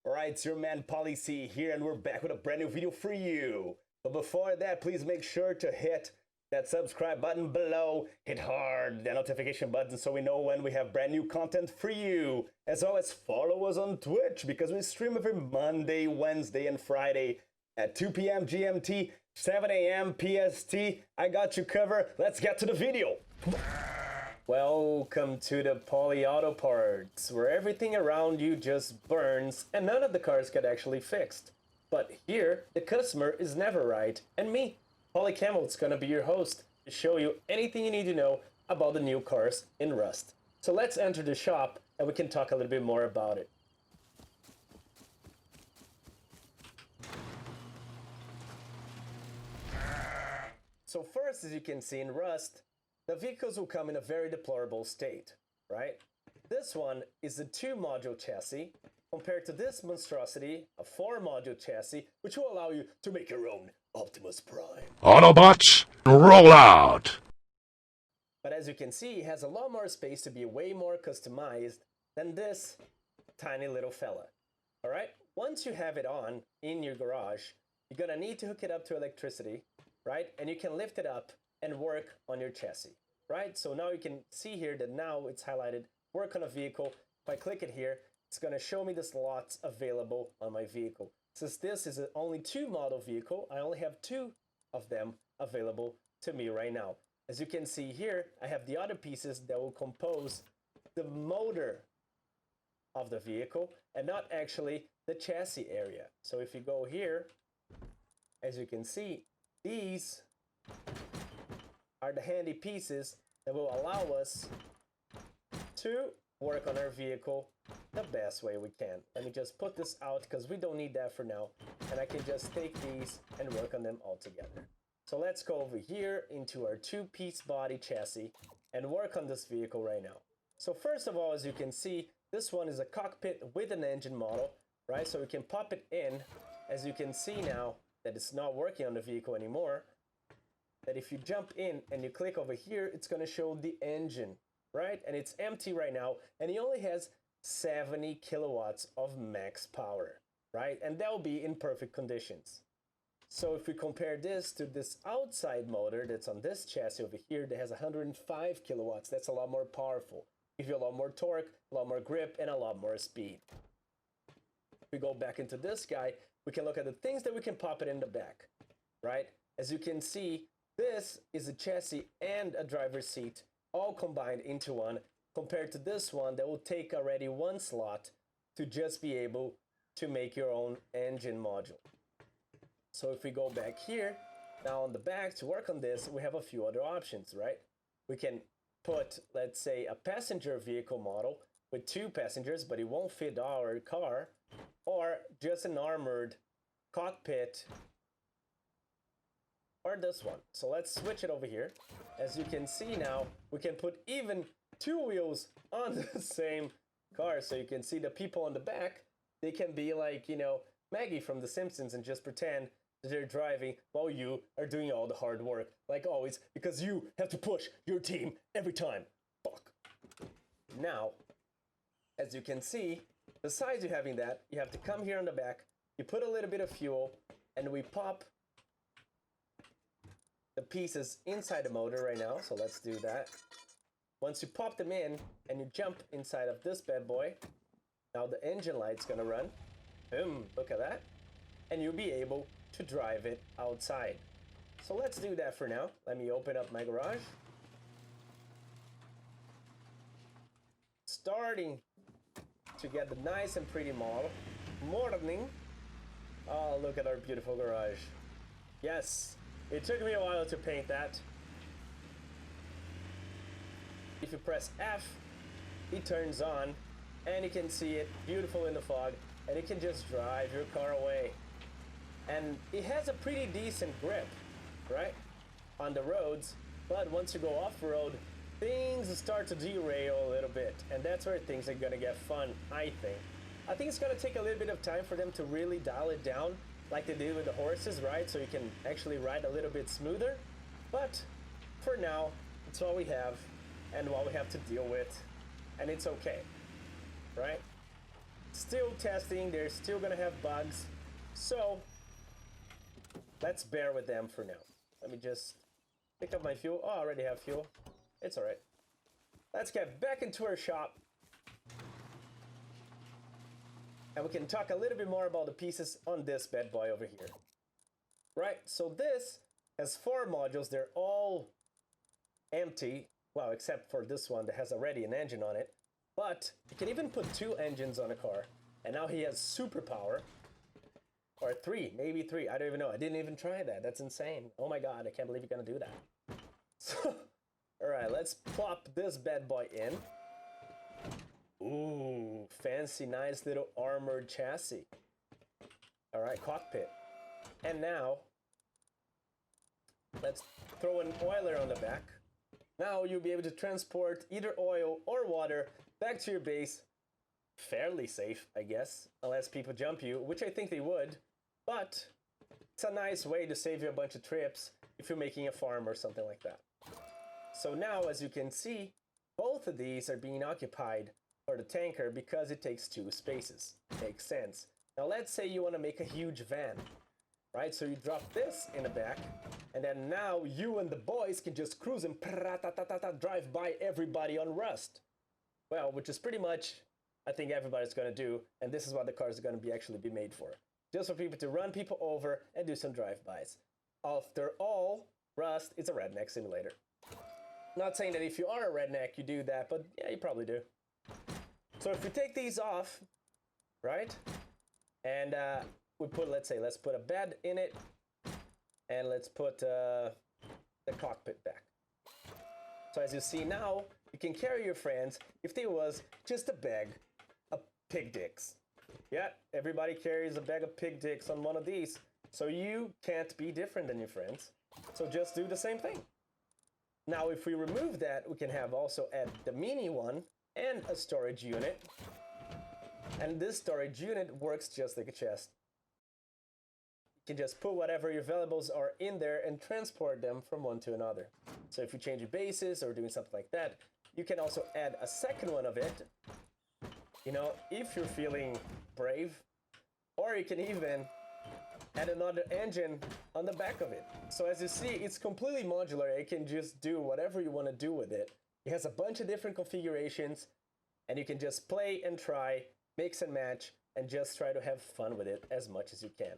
Alright, it's your man PolyC here, and we're back with a brand new video for you. But before that, please make sure to hit that subscribe button below, hit hard the notification button so we know when we have brand new content for you. As always, follow us on Twitch because we stream every Monday, Wednesday, and Friday at 2 p.m. GMT, 7 a.m. PST. I got you covered. Let's get to the video. Welcome to the Poly Auto Parts, where everything around you just burns and none of the cars get actually fixed. But here, the customer is never right, and me, PolyCamel, is gonna be your host to show you anything you need to know about the new cars in Rust. So let's enter the shop and we can talk a little bit more about it. So first, as you can see in Rust, the vehicles will come in a very deplorable state, right? This one is a 2-module chassis compared to this monstrosity, a 4-module chassis, which will allow you to make your own Optimus Prime. Autobots, roll out! But as you can see, it has a lot more space to be way more customized than this tiny little fella. All right? Once you have it on in your garage, you're gonna need to hook it up to electricity, right? And you can lift it up and work on your chassis, right? So now you can see here that now it's highlighted work on a vehicle. If I click it here, it's going to show me the slots available on my vehicle. Since this is an only 2-model vehicle, I only have 2 of them available to me right now. As you can see here, I have the other pieces that will compose the motor of the vehicle and not actually the chassis area. So if you go here, as you can see, these are the handy pieces that will allow us to work on our vehicle the best way we can. Let me just put this out because we don't need that for now, and I can just take these and work on them all together. So let's go over here into our 2-piece body chassis and work on this vehicle right now. So first of all, as you can see, this one is a cockpit with an engine model, right? So we can pop it in. As you can see now that it's not working on the vehicle anymore, that if you jump in and you click over here, it's going to show the engine, right? And it's empty right now, and it only has 70 kilowatts of max power, right? And that will be in perfect conditions. So if we compare this to this outside motor that's on this chassis over here that has 105 kilowatts, that's a lot more powerful. Give you a lot more torque, a lot more grip, and a lot more speed. If we go back into this guy, we can look at the things that we can pop it in the back, right? As you can see, this is a chassis and a driver's seat all combined into one, compared to this one that will take already 1 slot to just be able to make your own engine module. So if we go back here, now on the back to work on this, we have a few other options, right? We can put, let's say, a passenger vehicle model with 2 passengers, but it won't fit our car, or just an armored cockpit, or this one. So let's switch it over here. As you can see now, we can put even 2 wheels on the same car. So you can see the people on the back, they can be like, you know, Maggie from The Simpsons and just pretend that they're driving while you are doing all the hard work, like always, because you have to push your team every time. Fuck. Now, as you can see, besides you having that, you have to come here on the back, you put a little bit of fuel, and we pop the pieces inside the motor right now. So let's do that. Once you pop them in and you jump inside of this bad boy, now the engine light's gonna run. Boom, look at that. And you'll be able to drive it outside. So let's do that for now. Let me open up my garage. Starting to get the nice and pretty model. Morning. Oh, look at our beautiful garage. Yes. It took me a while to paint that. If you press F, it turns on, and you can see it beautiful in the fog, and you can just drive your car away. And it has a pretty decent grip, right, on the roads, but once you go off-road, things start to derail a little bit, and that's where things are gonna get fun, I think. I think it's gonna take a little bit of time for them to really dial it down, like they did with the horses, right? So you can actually ride a little bit smoother. But for now, it's what we have and what we have to deal with, and it's okay, right? still testing, they're still gonna have bugs, so let's bear with them for now. Let me just pick up my fuel. Oh, I already have fuel. It's alright. Let's get back into our shop. And we can talk a little bit more about the pieces on this bad boy over here. Right, so this has 4 modules. They're all empty. Well, except for this one that has already an engine on it. But you can even put 2 engines on a car. And now he has superpower. Or 3, maybe 3. I don't even know. I didn't even try that. That's insane. Oh my god, I can't believe you're gonna do that. So, alright, let's plop this bad boy in. Ooh, fancy, nice little armored chassis. Alright, cockpit. And now, let's throw an oiler on the back. Now you'll be able to transport either oil or water back to your base. Fairly safe, I guess, unless people jump you, which I think they would. But it's a nice way to save you a bunch of trips if you're making a farm or something like that. So now, as you can see, both of these are being occupied for the tanker because it takes 2 spaces. Makes sense. Now let's say you want to make a huge van, right? So you drop this in the back, and then now you and the boys can just cruise and drive by everybody on Rust. Well, which is pretty much, I think everybody's going to do, and this is what the cars are going to be actually be made for. Just for people to run people over and do some drive-bys. After all, Rust is a redneck simulator. Not saying that if you are a redneck, you do that, but yeah, you probably do. So if we take these off, right, and we put, let's put a bed in it, and let's put the cockpit back. So as you see now, you can carry your friends if there was just a bag of pig dicks. Yeah, everybody carries a bag of pig dicks on one of these, so you can't be different than your friends. So just do the same thing. Now if we remove that, we can have also add the mini one, and a storage unit. And this storage unit works just like a chest. You can just put whatever your valuables are in there and transport them from one to another. So if you change your bases or doing something like that, you can also add a second one of it, you know, if you're feeling brave. Or you can even add another engine on the back of it. So as you see, it's completely modular. You can just do whatever you want to do with it. It has a bunch of different configurations, and you can just play and try, mix and match, and just try to have fun with it as much as you can.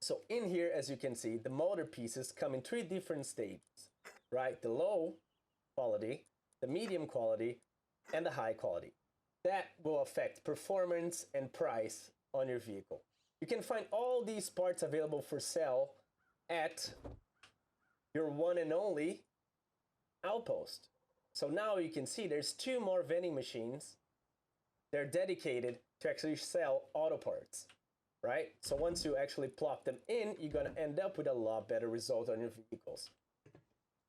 So in here, as you can see, the motor pieces come in 3 different stages, right? The low quality, the medium quality, and the high quality. That will affect performance and price on your vehicle. You can find all these parts available for sale at your one and only outpost. So now you can see there's 2 more vending machines. They're dedicated to actually sell auto parts, right? So once you actually plop them in, you're gonna end up with a lot better result on your vehicles.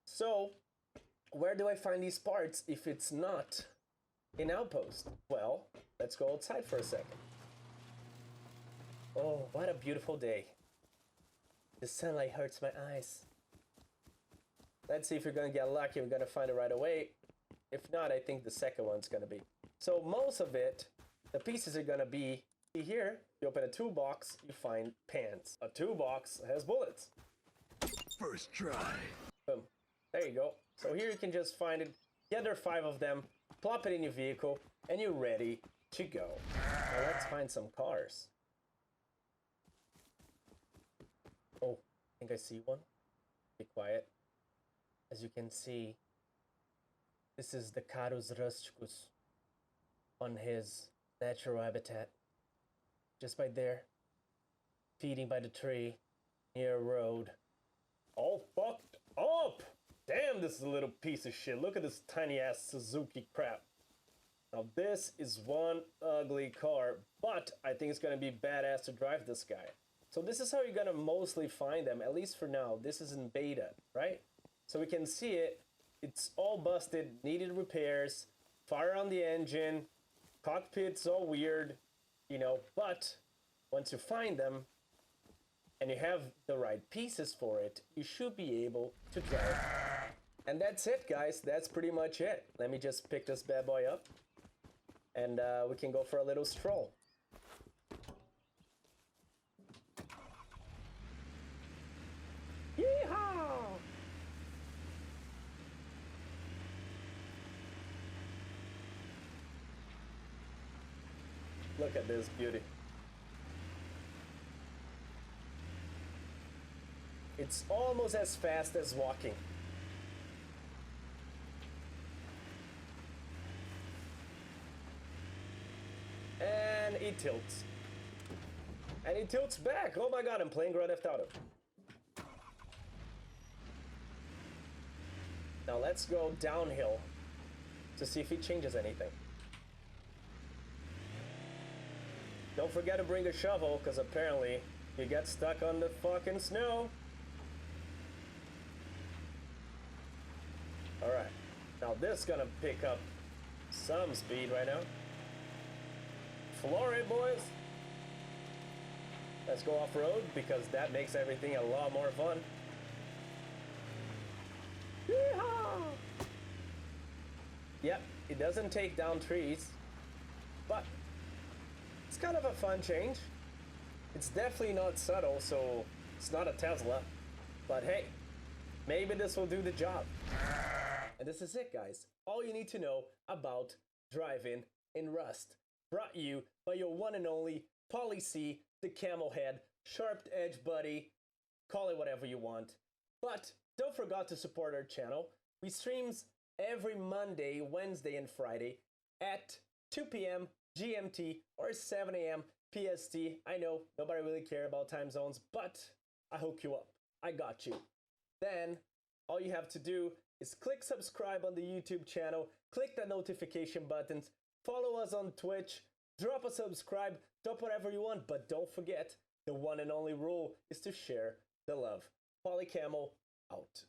So where do I find these parts if it's not in outpost? Well, let's go outside for a second. Oh, what a beautiful day. The sunlight hurts my eyes. Let's see if we're gonna get lucky. We're gonna find it right away. If not, I think the second one's gonna be. So most of it, the pieces are gonna be here. You open a toolbox, you find pants. A toolbox has bullets. First try. Boom. There you go. So here you can just find it, gather 5 of them, plop it in your vehicle, and you're ready to go. Now let's find some cars. Oh, I think I see one. Be quiet. As you can see, this is the Carus rusticus on his natural habitat. Just by there, feeding by the tree, near a road. All fucked up! Damn, this is a little piece of shit. Look at this tiny ass Suzuki crap. Now this is one ugly car, but I think it's gonna be badass to drive this guy. So this is how you're gonna mostly find them, at least for now. This is in beta, right? So we can see it. It's all busted, needed repairs, fire on the engine, cockpit's all weird, you know, but once you find them and you have the right pieces for it, you should be able to drive. And that's it, guys. That's pretty much it. Let me just pick this bad boy up and we can go for a little stroll. Look at this beauty. It's almost as fast as walking. And it tilts. And it tilts back. Oh my god, I'm playing Grand Theft Auto. Now let's go downhill to see if it changes anything. Don't forget to bring a shovel, because apparently you get stuck on the fucking snow. Alright, now this is gonna pick up some speed right now. Floor it, boys! Let's go off-road, because that makes everything a lot more fun. Yeehaw! Yep, it doesn't take down trees, but it's kind of a fun change. It's definitely not subtle, so it's not a Tesla, but hey, maybe this will do the job. And this is it, guys. All you need to know about driving in Rust. Brought you by your one and only PolyC, the camel head, sharp edge buddy, call it whatever you want. But don't forget to support our channel. We streams every Monday, Wednesday, and Friday at 2 p.m. GMT or 7 a.m. PST. I know nobody really cares about time zones, but I hook you up. I got you. Then all you have to do is click subscribe on the YouTube channel, click the notification buttons, follow us on Twitch, drop a subscribe, drop whatever you want, but don't forget, the one and only rule is to share the love. PolyCamel out.